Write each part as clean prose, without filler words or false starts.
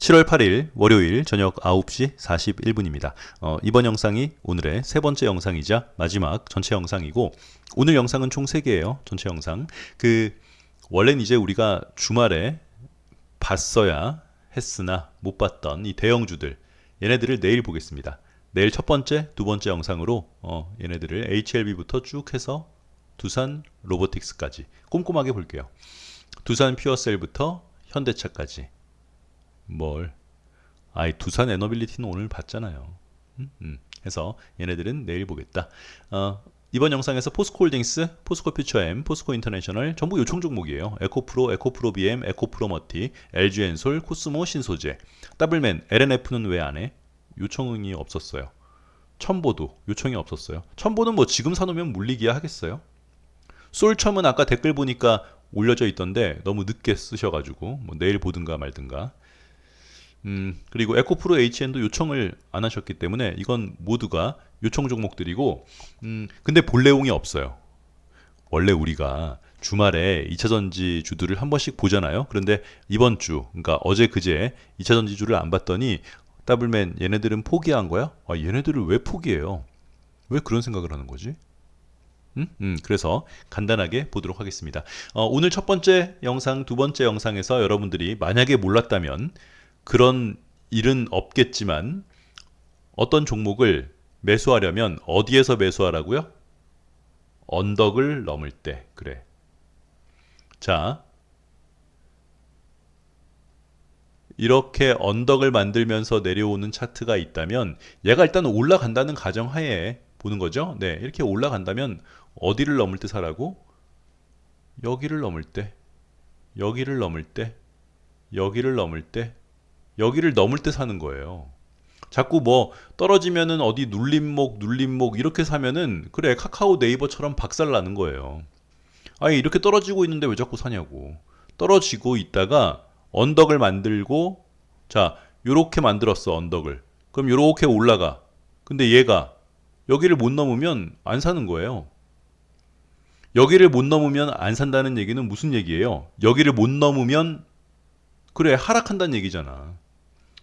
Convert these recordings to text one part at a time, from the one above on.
7월 8일 월요일 저녁 9시 41분입니다. 이번 영상이 오늘의 세 번째 영상이자 마지막 전체 영상이고, 오늘 영상은 총 3개예요. 전체 영상. 원래는 이제 우리가 주말에 봤어야 했으나 못 봤던 이 대형주들, 얘네들을 내일 보겠습니다. 내일 첫 번째, 두 번째 영상으로 얘네들을 HLB부터 쭉 해서 두산 로보틱스까지 꼼꼼하게 볼게요. 두산 퓨어셀부터 현대차까지. 두산 에너빌리티는 오늘 봤잖아요. 해서 얘네들은 내일 보겠다. 이번 영상에서 포스코홀딩스, 포스코 퓨처엠, 포스코 인터내셔널 전부 요청 종목이에요. 에코프로, 에코프로 BM, 에코프로 머티, LG엔솔, 코스모, 신소재. 더블맨, LNF는 왜 안 해? 요청이 없었어요. 첨보도 요청이 없었어요. 첨보는 뭐 지금 사놓으면 물리기야 하겠어요. 솔첨은 아까 댓글 보니까 올려져 있던데 너무 늦게 쓰셔가지고 뭐 내일 보든가 말든가. 그리고 에코프로 HN도 요청을 안 하셨기 때문에 이건 모두가 요청 종목들이고, 근데 볼 내용이 없어요. 원래 우리가 주말에 2차전지 주들을 한 번씩 보잖아요. 그런데 이번 주, 그러니까 어제 그제 2차전지 주를 안 봤더니 더블맨 얘네들은 포기한 거야? 얘네들을 왜 포기해요? 왜 그런 생각을 하는 거지? 그래서 간단하게 보도록 하겠습니다. 오늘 첫 번째 영상, 두 번째 영상에서 여러분들이 만약에 몰랐다면, 그런 일은 없겠지만 어떤 종목을 매수하려면 어디에서 매수하라고요? 언덕을 넘을 때. 그래. 자, 이렇게 언덕을 만들면서 내려오는 차트가 있다면 얘가 일단 올라간다는 가정하에 보는 거죠. 네, 이렇게 올라간다면 어디를 넘을 때 사라고? 여기를 넘을 때, 여기를 넘을 때, 여기를 넘을 때, 여기를 넘을 때 사는 거예요. 자꾸 뭐 떨어지면은 어디 눌림목 이렇게 사면은 그래 카카오 네이버처럼 박살 나는 거예요. 아니 이렇게 떨어지고 있는데 왜 자꾸 사냐고. 떨어지고 있다가 언덕을 만들고, 자 요렇게 만들었어 언덕을. 그럼 요렇게 올라가. 근데 얘가 여기를 못 넘으면 안 사는 거예요. 여기를 못 넘으면 안 산다는 얘기는 무슨 얘기예요? 여기를 못 넘으면 그래 하락한다는 얘기잖아.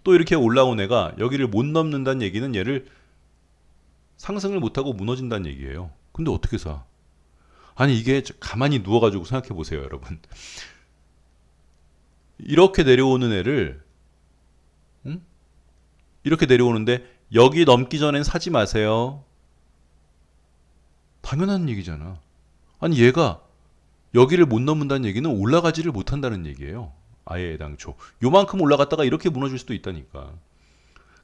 또 이렇게 올라온 애가 여기를 못 넘는다는 얘기는 얘를 상승을 못하고 무너진다는 얘기예요. 근데 어떻게 사? 아니 이게 가만히 누워가지고 생각해 보세요 여러분. 이렇게 내려오는 애를, 이렇게 내려오는데 여기 넘기 전엔 사지 마세요. 당연한 얘기잖아. 아니 얘가 여기를 못 넘는다는 얘기는 올라가지를 못한다는 얘기예요. 아예 애당초 요만큼 올라갔다가 이렇게 무너질 수도 있다니까.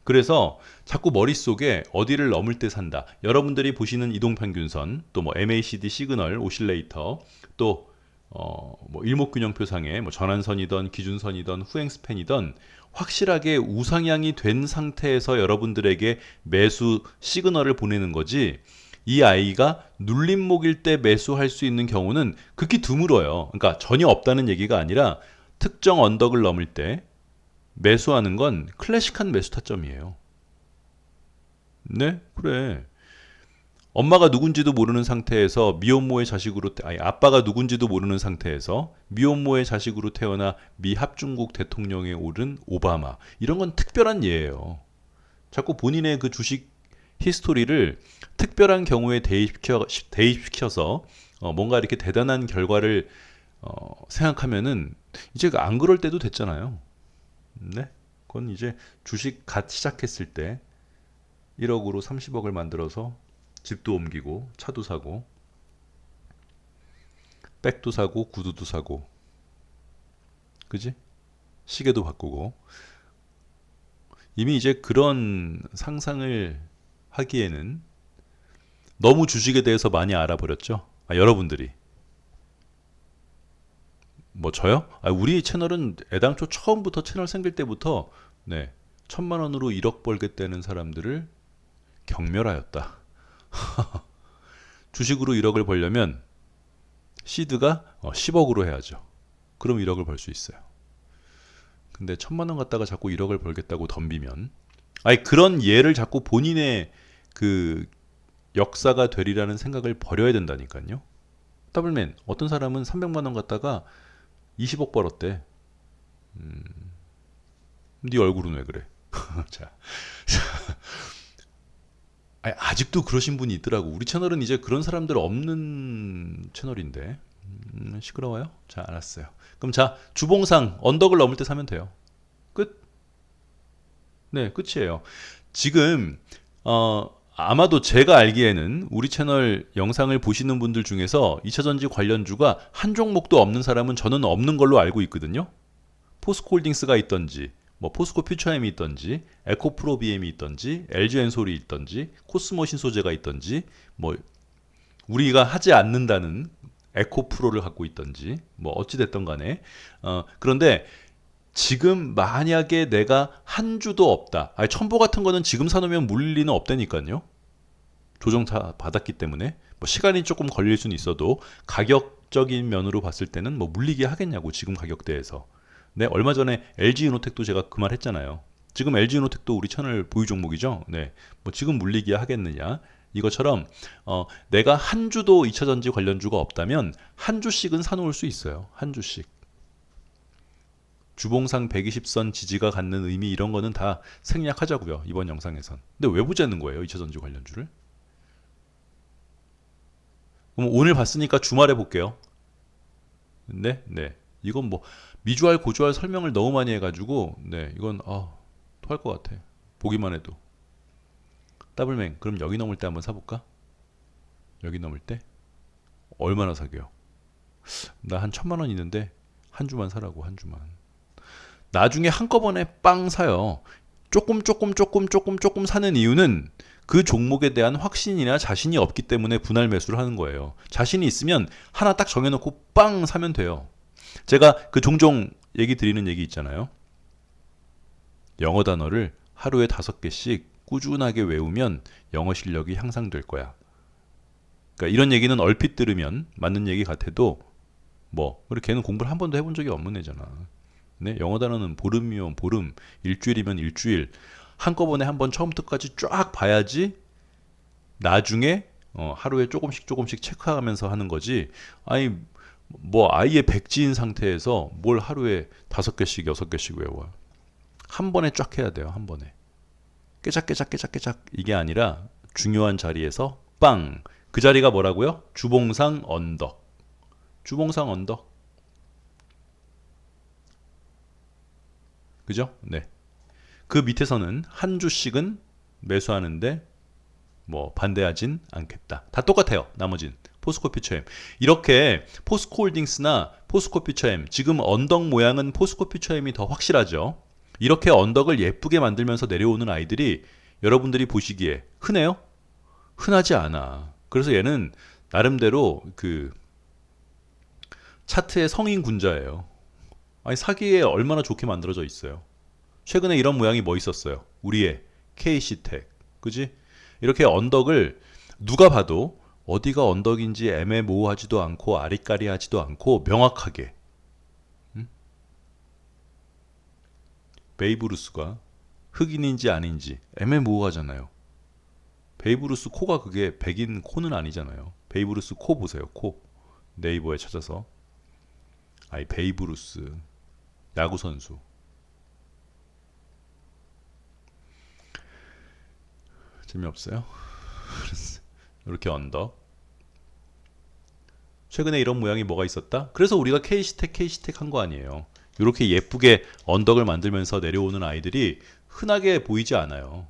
그래서 자꾸 머릿속에 어디를 넘을 때 산다. 여러분들이 보시는 이동평균선, 또 뭐 MACD 시그널 오실레이터, 또 뭐 일목균형표상의 뭐 전환선이던 기준선이던 후행스팬이던 확실하게 우상향이 된 상태에서 여러분들에게 매수 시그널을 보내는 거지, 이 아이가 눌림목일 때 매수할 수 있는 경우는 극히 드물어요. 그러니까 전혀 없다는 얘기가 아니라 특정 언덕을 넘을 때 매수하는 건 클래식한 매수 타점이에요. 네? 그래. 엄마가 누군지도 모르는 상태에서 미혼모의 자식으로, 아빠가 누군지도 모르는 상태에서 미혼모의 자식으로 태어나 미 합중국 대통령에 오른 오바마. 이런 건 특별한 예예요. 자꾸 본인의 그 주식 히스토리를 특별한 경우에 대입시켜서 뭔가 이렇게 대단한 결과를 생각하면은 이제 안 그럴 때도 됐잖아요. 네? 그건 이제 주식 갓 시작했을 때 1억으로 30억을 만들어서 집도 옮기고 차도 사고 백도 사고 구두도 사고, 그지? 시계도 바꾸고. 이미 이제 그런 상상을 하기에는 너무 주식에 대해서 많이 알아버렸죠. 여러분들이. 뭐 저요? 우리 채널은 애당초 처음부터 채널 생길 때부터, 네, 1,000만 원으로 1억 벌겠다는 사람들을 경멸하였다. 주식으로 1억을 벌려면 시드가 10억으로 해야죠. 그럼 1억을 벌 수 있어요. 근데 1,000만 원 갖다가 자꾸 1억을 벌겠다고 덤비면, 그런 예를 자꾸 본인의 그 역사가 되리라는 생각을 버려야 된다니까요. 더블맨 어떤 사람은 300만 원 갖다가 20억 벌었대. 네 얼굴은 왜 그래? 자, 아니, 아직도 그러신 분이 있더라고. 우리 채널은 이제 그런 사람들 없는 채널인데. 시끄러워요? 자, 알았어요. 그럼 자, 주봉상 언덕을 넘을 때 사면 돼요. 끝. 네, 끝이에요. 지금 아마도 제가 알기에는 우리 채널 영상을 보시는 분들 중에서 2차전지 관련주가 한 종목도 없는 사람은 저는 없는 걸로 알고 있거든요. 포스코홀딩스가 있던지, 뭐 포스코 퓨처엠이 있던지, 에코프로비엠이 있던지, LG엔솔이 있던지, 코스모 신소재가 있던지, 뭐 우리가 하지 않는다는 에코프로를 갖고 있던지, 뭐 어찌 됐던 간에 그런데 지금 만약에 내가 한 주도 없다. 아니, 첨보 같은 거는 지금 사놓으면 물릴 리는 없다니까요. 조정 다 받았기 때문에 뭐 시간이 조금 걸릴 수는 있어도 가격적인 면으로 봤을 때는 뭐 물리게 하겠냐고 지금 가격대에서. 네, 얼마 전에 LG이노텍도 제가 그 말 했잖아요. 지금 LG이노텍도 우리 채널 보유 종목이죠. 네, 뭐 지금 물리게 하겠느냐. 이것처럼 내가 한 주도 2차전지 관련주가 없다면 한 주씩은 사놓을 수 있어요. 한 주씩. 주봉상 120선 지지가 갖는 의미 이런 거는 다 생략하자고요. 이번 영상에선. 근데 왜 보자는 거예요? 2차전지 관련주를? 그럼 오늘 봤으니까 주말에 볼게요. 네, 네. 이건 뭐 미주알 고주알 설명을 너무 많이 해가지고 네, 이건 토할 것 같아. 보기만 해도. 더블맹. 그럼 여기 넘을 때 한번 사볼까? 여기 넘을 때 얼마나 사게요? 나 한 1,000만 원 있는데 한 주만 사라고 한 주만. 나중에 한꺼번에 빵 사요. 조금 사는 이유는 그 종목에 대한 확신이나 자신이 없기 때문에 분할 매수를 하는 거예요. 자신이 있으면 하나 딱 정해놓고 빵 사면 돼요. 제가 그 종종 얘기 드리는 얘기 있잖아요. 영어 단어를 하루에 5개씩 꾸준하게 외우면 영어 실력이 향상될 거야. 그러니까 이런 얘기는 얼핏 들으면 맞는 얘기 같아도 뭐 우리 걔는 공부를 한 번도 해본 적이 없는 애잖아. 네, 영어 단어는 보름이면 보름, 일주일이면 일주일 한꺼번에 한번 처음부터 까지 쫙 봐야지 나중에 하루에 조금씩 체크하면서 하는 거지. 아니 뭐 아예 백지인 상태에서 뭘 하루에 5개씩 6개씩 외워. 한 번에 쫙 해야 돼요. 한 번에. 깨작깨작 이게 아니라 중요한 자리에서 빵. 그 자리가 뭐라고요? 주봉상 언덕. 주봉상 언덕. 그죠? 네. 그 밑에서는 한 주씩은 매수하는데 뭐 반대하진 않겠다. 다 똑같아요. 나머진 포스코 퓨처엠. 이렇게 포스코 홀딩스나 포스코 퓨처엠, 지금 언덕 모양은 포스코 퓨처엠이 더 확실하죠. 이렇게 언덕을 예쁘게 만들면서 내려오는 아이들이 여러분들이 보시기에 흔해요? 흔하지 않아. 그래서 얘는 나름대로 그 차트의 성인 군자예요. 아니 사기에 얼마나 좋게 만들어져 있어요. 최근에 이런 모양이 뭐 있었어요? 우리의 KC텍. 그지? 이렇게 언덕을 누가 봐도 어디가 언덕인지 애매모호하지도 않고 아리까리하지도 않고 명확하게. 베이브루스가 흑인인지 아닌지 애매모호하잖아요. 베이브루스 코가 그게 백인 코는 아니잖아요. 베이브루스 코 보세요. 코. 네이버에 찾아서. 아이 베이브루스 야구 선수. 재미없어요? 이렇게 언덕. 최근에 이런 모양이 뭐가 있었다? 그래서 우리가 K시텍 한 거 아니에요. 이렇게 예쁘게 언덕을 만들면서 내려오는 아이들이 흔하게 보이지 않아요.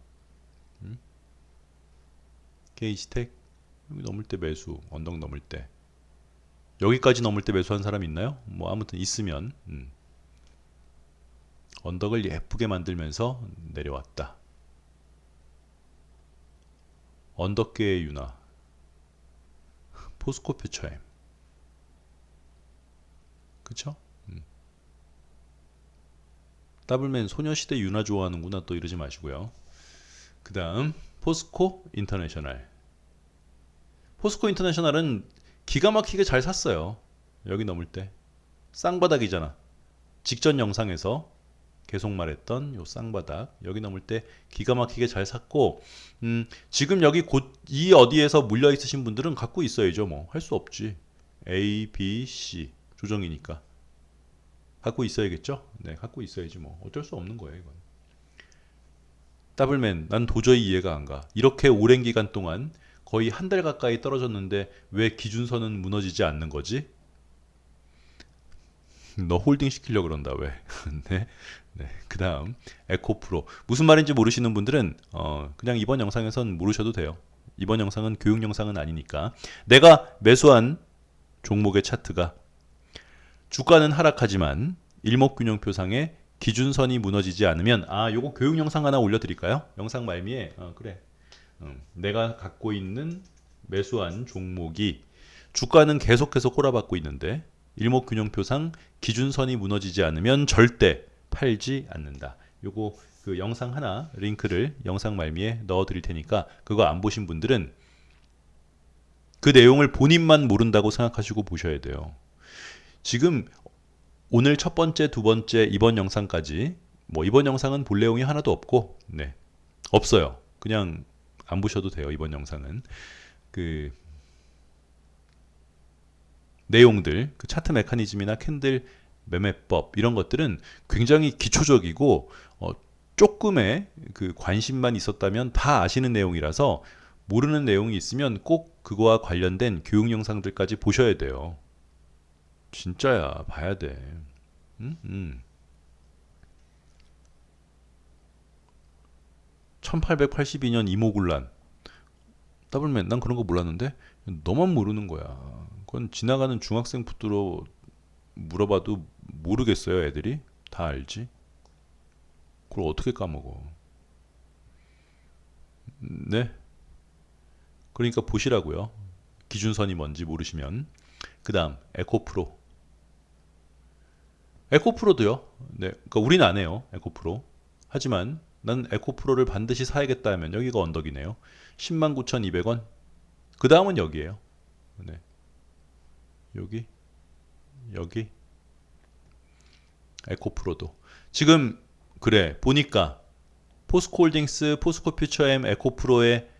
K시텍 여기 넘을 때 매수, 언덕 넘을 때. 여기까지 넘을 때 매수한 사람 있나요? 뭐 아무튼 있으면 언덕을 예쁘게 만들면서 내려왔다. 언덕계의 윤화, 포스코 퓨처엠. 그쵸? 더블맨 소녀시대 윤화 좋아하는구나 또 이러지 마시고요. 그 다음 포스코 인터내셔널. 포스코 인터내셔널은 기가 막히게 잘 샀어요. 여기 넘을 때 쌍바닥이잖아. 직전 영상에서 계속 말했던 요 쌍바닥 여기 넘을 때 기가 막히게 잘 샀고 지금 여기 곧 이 어디에서 물려 있으신 분들은 갖고 있어야죠. 뭐 할 수 없지. A, B, C 조정이니까 갖고 있어야겠죠. 네, 갖고 있어야지 뭐 어쩔 수 없는 거예요 이건. 더블맨, 난 도저히 이해가 안 가. 이렇게 오랜 기간 동안 거의 한 달 가까이 떨어졌는데 왜 기준선은 무너지지 않는 거지? 너 홀딩 시키려고 그런다, 왜? 네. 네. 그 다음, 에코프로. 무슨 말인지 모르시는 분들은, 그냥 이번 영상에선 모르셔도 돼요. 이번 영상은 교육 영상은 아니니까. 내가 매수한 종목의 차트가 주가는 하락하지만 일목균형표상의 기준선이 무너지지 않으면, 요거 교육 영상 하나 올려드릴까요? 영상 말미에, 그래. 내가 갖고 있는 매수한 종목이 주가는 계속해서 꼬라박고 있는데 일목균형표상 기준선이 무너지지 않으면 절대 팔지 않는다. 요거 그 영상 하나 링크를 영상 말미에 넣어 드릴 테니까 그거 안 보신 분들은 그 내용을 본인만 모른다고 생각하시고 보셔야 돼요. 지금 오늘 첫 번째, 두 번째, 이번 영상까지 뭐 이번 영상은 볼 내용이 하나도 없고 네. 없어요. 그냥 안 보셔도 돼요. 이번 영상은 그 내용들, 그 차트 메커니즘이나 캔들 매매법 이런 것들은 굉장히 기초적이고 조금의 그 관심만 있었다면 다 아시는 내용이라서 모르는 내용이 있으면 꼭 그거와 관련된 교육 영상들까지 보셔야 돼요. 진짜야, 봐야 돼. 1882년 이모군란. 더블맨, 난 그런 거 몰랐는데 너만 모르는 거야. 그건 지나가는 중학생 푸드로 물어봐도 모르겠어요. 애들이 다 알지. 그걸 어떻게 까먹어. 네, 그러니까 보시라고요. 기준선이 뭔지 모르시면. 그 다음 에코프로. 에코프로도요. 네, 그러니까 우린 안 해요. 에코프로. 하지만 난 에코프로를 반드시 사야겠다 하면 여기가 언덕이네요. 109,200원. 그 다음은 여기에요. 네. 여기 에코프로도 지금 그래 보니까 포스코홀딩스, 포스코퓨처엠, 에코프로의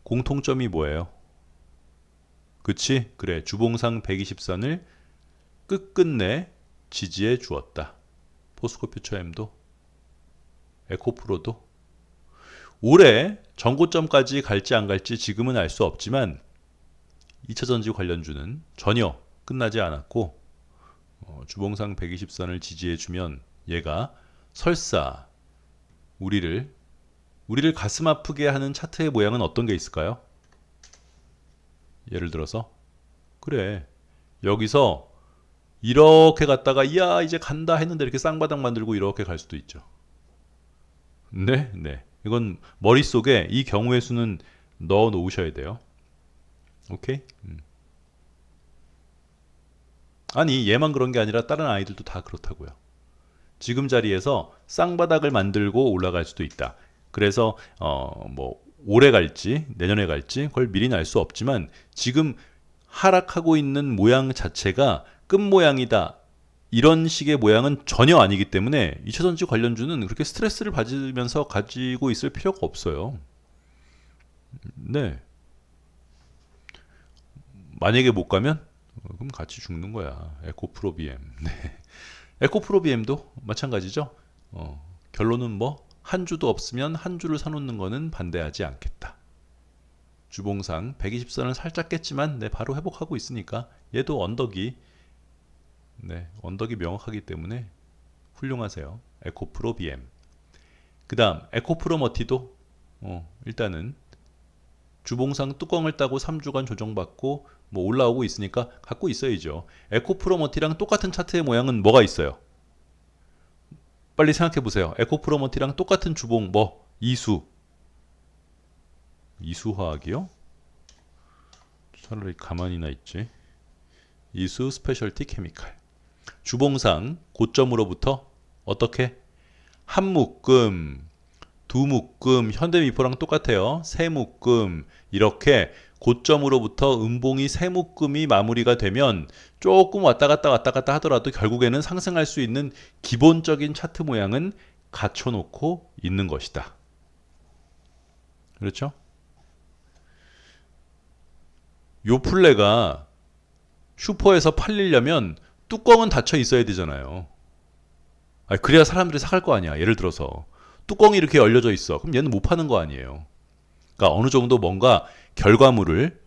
공통점이 뭐예요? 그치? 그래, 주봉상 120선을 끝끝내 지지해 주었다. 포스코퓨처엠도 에코프로도 올해 전고점까지 갈지 안 갈지 지금은 알 수 없지만 2차전지 관련주는 전혀 끝나지 않았고 주봉상 120선을 지지해주면 얘가 설사 우리를 가슴 아프게 하는 차트의 모양은 어떤 게 있을까요? 예를 들어서 그래, 여기서 이렇게 갔다가 이야 이제 간다 했는데 이렇게 쌍바닥 만들고 이렇게 갈 수도 있죠. 네, 네. 이건 머릿속에 이 경우의 수는 넣어 놓으셔야 돼요. 오케이? 아니 얘만 그런 게 아니라 다른 아이들도 다 그렇다고요. 지금 자리에서 쌍바닥을 만들고 올라갈 수도 있다. 그래서 뭐 올해 갈지 내년에 갈지 그걸 미리는 알 수 없지만 지금 하락하고 있는 모양 자체가 끝 모양이다. 이런 식의 모양은 전혀 아니기 때문에 2차전지 관련주는 그렇게 스트레스를 받으면서 가지고 있을 필요가 없어요. 네. 만약에 못 가면 그럼 같이 죽는 거야. 에코프로 BM. 네. 에코프로 BM도 마찬가지죠. 결론은 뭐 한 주도 없으면 한 주를 사놓는 거는 반대하지 않겠다. 주봉상 120선을 살짝 깼지만 네, 바로 회복하고 있으니까 얘도 언덕이 명확하기 때문에 훌륭하세요. 에코프로 BM. 그 다음 에코프로 머티도 일단은 주봉상 뚜껑을 따고 3주간 조정받고 뭐 올라오고 있으니까 갖고 있어야죠. 에코프로 머티랑 똑같은 차트의 모양은 뭐가 있어요? 빨리 생각해 보세요. 에코프로 머티랑 똑같은 주봉 뭐 이수화학이요? 차라리 가만히나 있지. 이수 스페셜티 케미칼. 주봉상 고점으로부터 어떻게? 한 묶음, 두 묶음, 현대미포랑 똑같아요. 세 묶음, 이렇게 고점으로부터 음봉이 세 묶음이 마무리가 되면 조금 왔다 갔다 하더라도 결국에는 상승할 수 있는 기본적인 차트 모양은 갖춰놓고 있는 것이다. 그렇죠? 요 플레가 슈퍼에서 팔리려면 뚜껑은 닫혀 있어야 되잖아요. 그래야 사람들이 사갈 거 아니야. 예를 들어서 뚜껑이 이렇게 열려져 있어. 그럼 얘는 못 파는 거 아니에요. 그러니까 어느 정도 뭔가 결과물을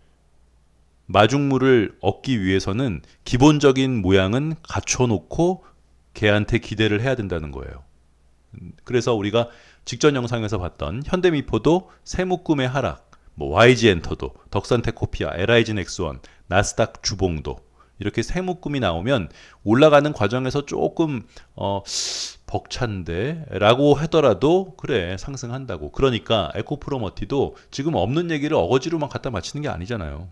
마중물을 얻기 위해서는 기본적인 모양은 갖춰놓고 걔한테 기대를 해야 된다는 거예요. 그래서 우리가 직전 영상에서 봤던 현대미포도 세묶음의 하락, 뭐 YG엔터도, 덕산테코피아, LIG넥스원, 나스닥 주봉도 이렇게 세묶음이 나오면 올라가는 과정에서 조금 벅찬데 라고 하더라도 그래 상승한다고. 그러니까 에코프로머티도 지금 없는 얘기를 어거지로만 갖다 맞히는 게 아니잖아요.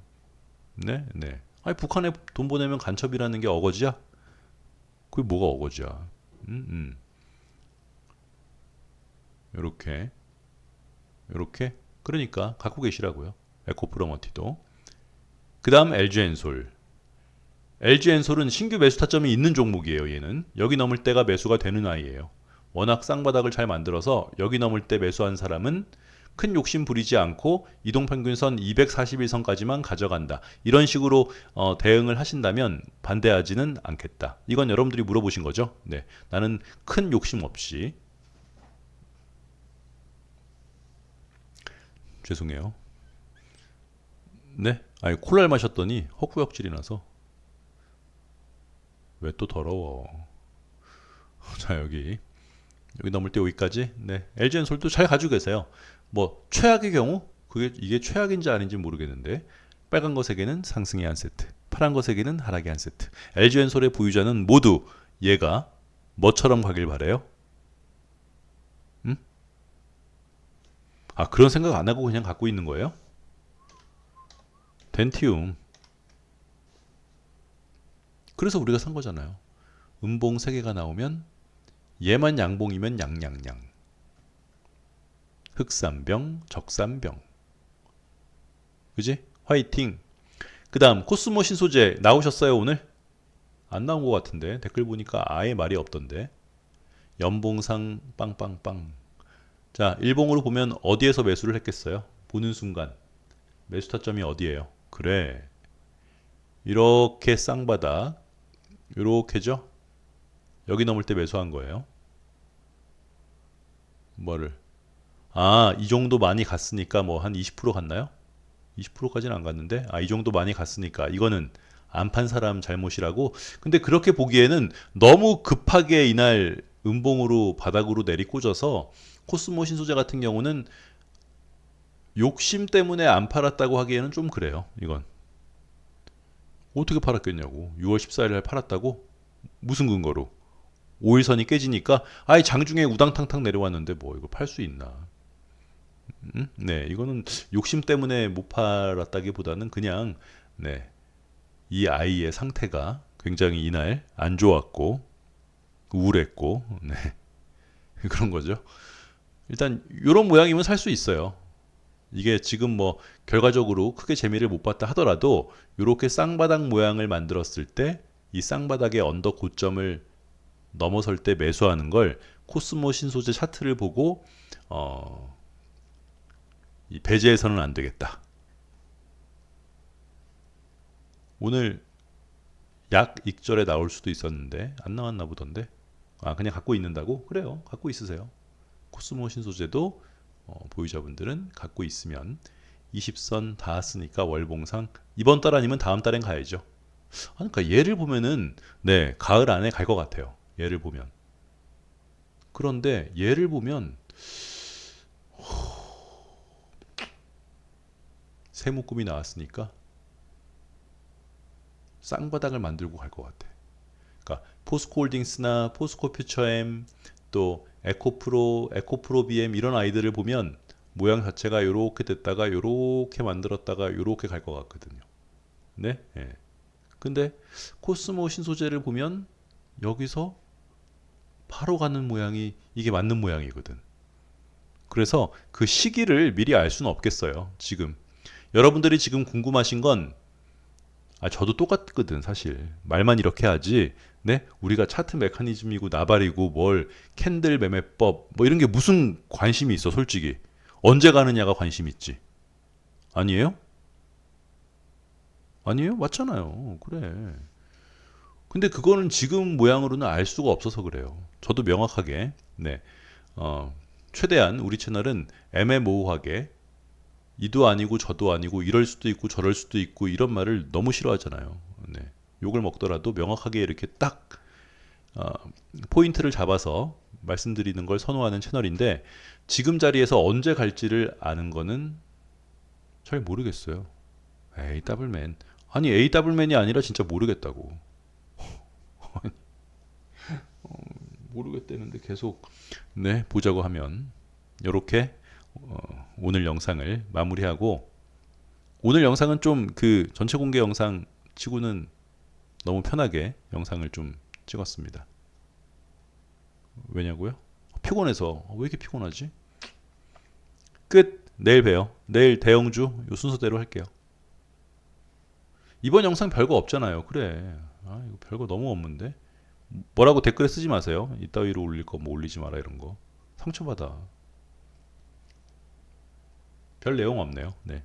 네, 네. 아니 북한에 돈 보내면 간첩이라는 게 어거지야? 그게 뭐가 어거지야? 요렇게 요렇게 그러니까 갖고 계시라고요. 에코프로머티도. 그 다음 LG엔솔. LG엔솔은 신규 매수 타점이 있는 종목이에요. 얘는 여기 넘을 때가 매수가 되는 아이예요. 워낙 쌍바닥을 잘 만들어서 여기 넘을 때 매수한 사람은 큰 욕심 부리지 않고 이동평균선 241선까지만 가져간다. 이런 식으로 대응을 하신다면 반대하지는 않겠다. 이건 여러분들이 물어보신 거죠. 네, 나는 큰 욕심 없이. 죄송해요. 네, 아니 콜라를 마셨더니 헛구역질이 나서 왜 또 더러워. 자 여기 넘을 때 여기까지. 네, LG엔솔도 잘 가지고 계세요. 뭐 최악의 경우 이게 최악인지 아닌지 모르겠는데 빨간 거 3개는 상승의 한 세트, 파란 거 3개는 하락의 한 세트. LG엔솔의 보유자는 모두 얘가 뭐처럼 가길 바래요? 음? 아 그런 생각 안 하고 그냥 갖고 있는 거예요? 덴티움. 그래서 우리가 산 거잖아요. 음봉 3개가 나오면 얘만 양봉이면 양양양. 흑산병, 적산병. 그지? 화이팅. 그 다음 코스모 신소재 나오셨어요 오늘? 안 나온 것 같은데 댓글 보니까 아예 말이 없던데. 연봉상 빵빵빵. 자 일봉으로 보면 어디에서 매수를 했겠어요? 보는 순간 매수 타점이 어디예요? 그래 이렇게 쌍바닥 요렇게죠? 여기 넘을 때 매수한 거예요. 뭐를? 아, 이 정도 많이 갔으니까 뭐 한 20% 갔나요? 20%까지는 안 갔는데 이 정도 많이 갔으니까 이거는 안 판 사람 잘못이라고. 근데 그렇게 보기에는 너무 급하게 이날 음봉으로 바닥으로 내리꽂아서 코스모 신소재 같은 경우는 욕심 때문에 안 팔았다고 하기에는 좀 그래요. 이건 어떻게 팔았겠냐고. 6월 14일 날 팔았다고? 무슨 근거로? 5일선이 깨지니까 아이 장중에 우당탕탕 내려왔는데 뭐 이거 팔 수 있나? 네, 이거는 욕심 때문에 못 팔았다기보다는 그냥 네, 이 아이의 상태가 굉장히 이날 안 좋았고 우울했고 네, 그런 거죠. 일단 이런 모양이면 살 수 있어요. 이게 지금 뭐 결과적으로 크게 재미를 못 봤다 하더라도 이렇게 쌍바닥 모양을 만들었을 때 이 쌍바닥의 언더 고점을 넘어설 때 매수하는 걸 코스모 신소재 차트를 보고 이 배제해서는 안 되겠다. 오늘 약 익절에 나올 수도 있었는데 안 나왔나 보던데. 그냥 갖고 있는다고? 그래요. 갖고 있으세요. 코스모 신소재도 보유자분들은 갖고 있으면 20선 닿았으니까 월봉상 이번 달 아니면 다음 달엔 가야죠. 그러니까 얘를 보면은 네 가을 안에 갈 것 같아요. 얘를 보면. 그런데 얘를 보면 세묶음이 나왔으니까 쌍바닥을 만들고 갈 것 같아. 그러니까 포스코홀딩스나 포스코퓨처엠 또 에코프로, 에코프로비엠 이런 아이들을 보면 모양 자체가 요렇게 됐다가 요렇게 만들었다가 요렇게 갈 것 같거든요. 네? 예. 근데 코스모 신소재를 보면 여기서 바로 가는 모양이 이게 맞는 모양이거든. 그래서 그 시기를 미리 알 수는 없겠어요. 지금 여러분들이 지금 궁금하신 건 저도 똑같거든 사실. 말만 이렇게 하지. 네? 우리가 차트 메커니즘이고 나발이고 뭘 캔들 매매법 뭐 이런 게 무슨 관심이 있어 솔직히. 언제 가느냐가 관심 있지. 아니에요? 아니에요? 맞잖아요. 그래. 근데 그거는 지금 모양으로는 알 수가 없어서 그래요. 저도 명확하게 네. 최대한 우리 채널은 애매모호하게 이도 아니고 저도 아니고 이럴 수도 있고 저럴 수도 있고 이런 말을 너무 싫어하잖아요. 네. 욕을 먹더라도 명확하게 이렇게 딱 어, 포인트를 잡아서 말씀드리는 걸 선호하는 채널인데 지금 자리에서 언제 갈지를 아는 거는 잘 모르겠어요. 에이 더블맨 아니 에이 더블맨이 아니라 진짜 모르겠다고. 모르겠다는데 계속 네 보자고 하면 이렇게 오늘 영상을 마무리하고 오늘 영상은 좀 그 전체 공개 영상 치고는 너무 편하게 영상을 좀 찍었습니다. 왜냐고요? 피곤해서. 왜 이렇게 피곤하지? 끝. 내일 봬요. 내일 대영주 요 순서대로 할게요. 이번 영상 별거 없잖아요. 그래. 아, 이거 별거 너무 없는데. 뭐라고 댓글에 쓰지 마세요. 이따위로 올릴 거 뭐 올리지 마라 이런 거. 상처받아. 별 내용 없네요. 네.